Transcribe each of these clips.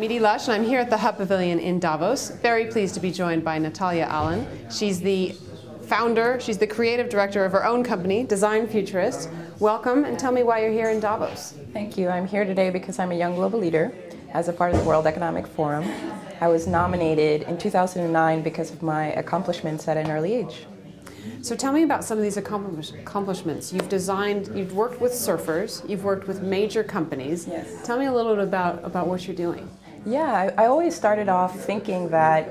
I'm Edie Lush, and I'm here at the Hub Pavilion in Davos. Very pleased to be joined by Natalia Allen. She's the founder, she's the creative director of her own company, Design Futurist. Welcome, and tell me why you're here in Davos. Thank you. I'm here today because I'm a young global leader as a part of the World Economic Forum. I was nominated in 2009 because of my accomplishments at an early age. So tell me about some of these accomplishments. You've worked with surfers, you've worked with major companies. Yes. Tell me a little bit about what you're doing. Yeah, I always started off thinking that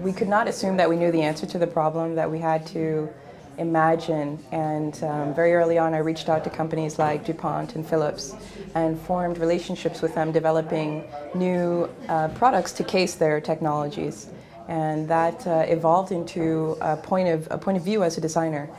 we could not assume that we knew the answer to the problem, that we had to imagine. And very early on, I reached out to companies like DuPont and Philips and formed relationships with them, developing new products to case their technologies. And that evolved into a point of view as a designer,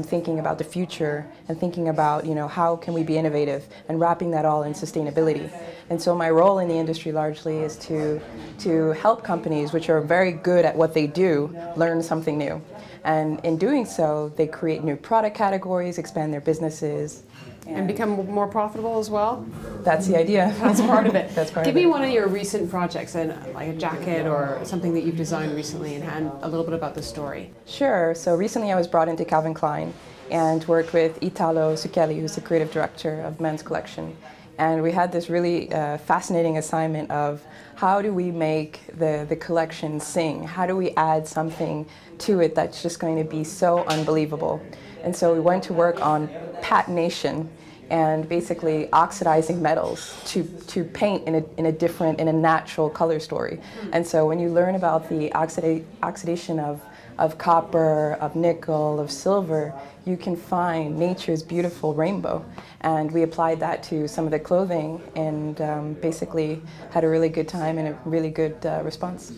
thinking about the future and thinking about, how can we be innovative and wrapping that all in sustainability. And so my role in the industry largely is to help companies which are very good at what they do learn something new. And in doing so, they create new product categories, expand their businesses. And become more profitable as well? That's the idea. That's part of it. That's part Give of me it. one of your recent projects, like a jacket or something that you've designed recently, and a little bit about the story. Sure. So recently I was brought into Calvin Klein and worked with Italo Zucchelli, who's the creative director of men's collection. And we had this really fascinating assignment of how do we make the collection sing? How do we add something to it that's just going to be so unbelievable? And so we went to work on patination and basically oxidizing metals to paint in a natural color story. And so when you learn about the oxidation of copper, of nickel, of silver, you can find nature's beautiful rainbow. And we applied that to some of the clothing and basically had a really good time and a really good response.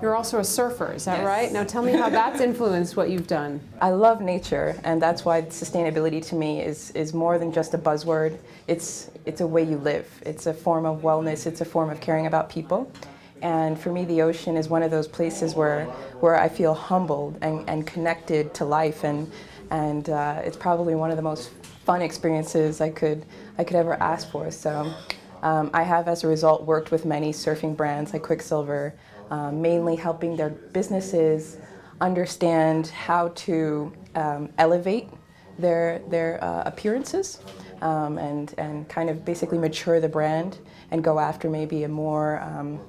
You're also a surfer, is that Yes. right? Now tell me how that's influenced what you've done. I love nature, and that's why sustainability to me is more than just a buzzword. It's a way you live. It's a form of wellness. It's a form of caring about people. And for me, the ocean is one of those places where I feel humbled and connected to life, and it's probably one of the most fun experiences I could ever ask for. So I have, as a result, worked with many surfing brands like Quiksilver, mainly helping their businesses understand how to elevate their appearances and kind of basically mature the brand and go after maybe a more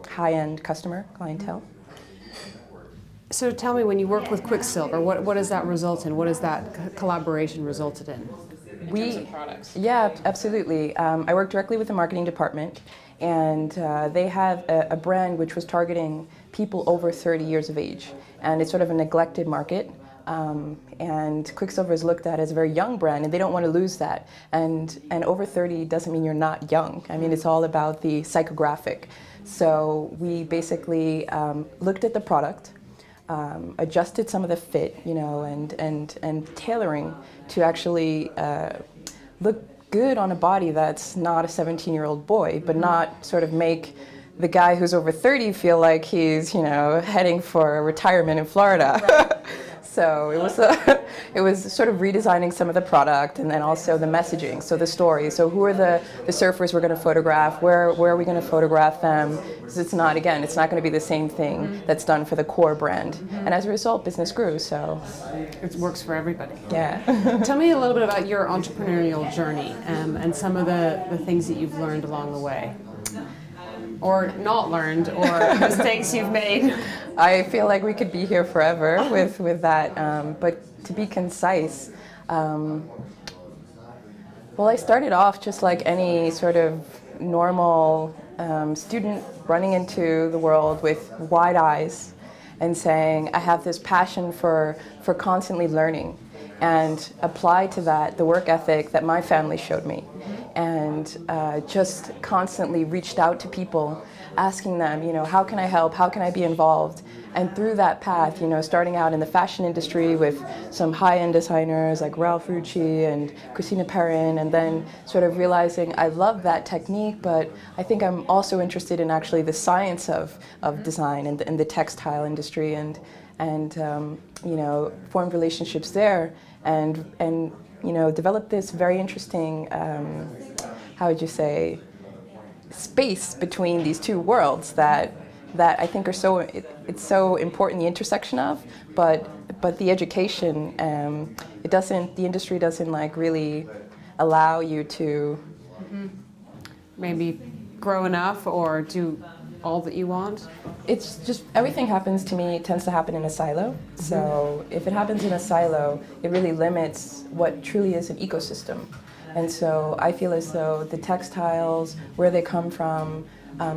high-end clientele. So tell me, when you work with Quiksilver, what does that result in? What has that collaboration resulted in terms of products? Yeah, absolutely. I work directly with the marketing department, and they have a brand which was targeting people over 30 years of age, and it's sort of a neglected market. And Quiksilver is looked at as a very young brand, and they don't want to lose that. And over 30 doesn't mean you're not young. I mean, it's all about the psychographic. So we basically looked at the product, adjusted some of the fit, and tailoring to actually look good on a body that's not a 17-year-old boy, but not sort of make the guy who's over 30 feel like he's, heading for retirement in Florida. Right. So it was sort of redesigning some of the product, and then also the messaging, so the story. So who are the surfers we're going to photograph? Where are we going to photograph them? Because it's not going to be the same thing that's done for the core brand. And as a result, business grew. So it works for everybody. Yeah. Tell me a little bit about your entrepreneurial journey and some of the things that you've learned along the way. Or not learned, or mistakes you've made. I feel like we could be here forever with that, but to be concise, well, I started off just like any sort of normal student running into the world with wide eyes and saying, I have this passion for constantly learning, and apply to that the work ethic that my family showed me. And just constantly reached out to people, asking them, how can I help? How can I be involved? And through that path, starting out in the fashion industry with some high-end designers like Ralph Rucci and Christina Perrin, and then sort of realizing I love that technique, but I think I'm also interested in actually the science of design and the textile industry, and formed relationships there, and developed this very interesting, how would you say, space between these two worlds that I think are so, it's so important, the intersection of, but the education, the industry doesn't like really allow you to maybe grow enough or do all that you want? It's just, everything happens to me, it tends to happen in a silo. So if it happens in a silo, it really limits what truly is an ecosystem. And so I feel as though the textiles, where they come from,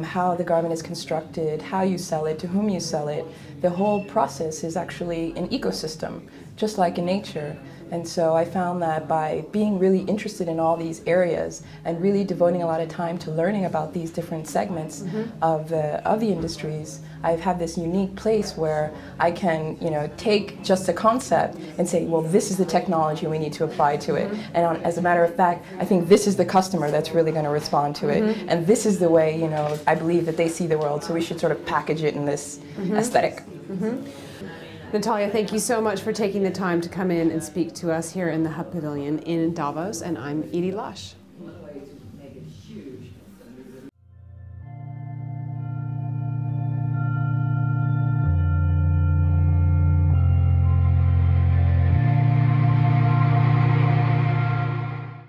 how the garment is constructed, how you sell it, to whom you sell it, the whole process is actually an ecosystem, just like in nature. And so I found that by being really interested in all these areas and really devoting a lot of time to learning about these different segments of the industries, I've had this unique place where I can, take just a concept and say, well, this is the technology we need to apply to it. And as a matter of fact, I think this is the customer that's really going to respond to it. And this is the way, I believe that they see the world. So we should sort of package it in this aesthetic. Natalia, thank you so much for taking the time to come in and speak to us here in the Hub Pavilion in Davos, and I'm Edie Lush.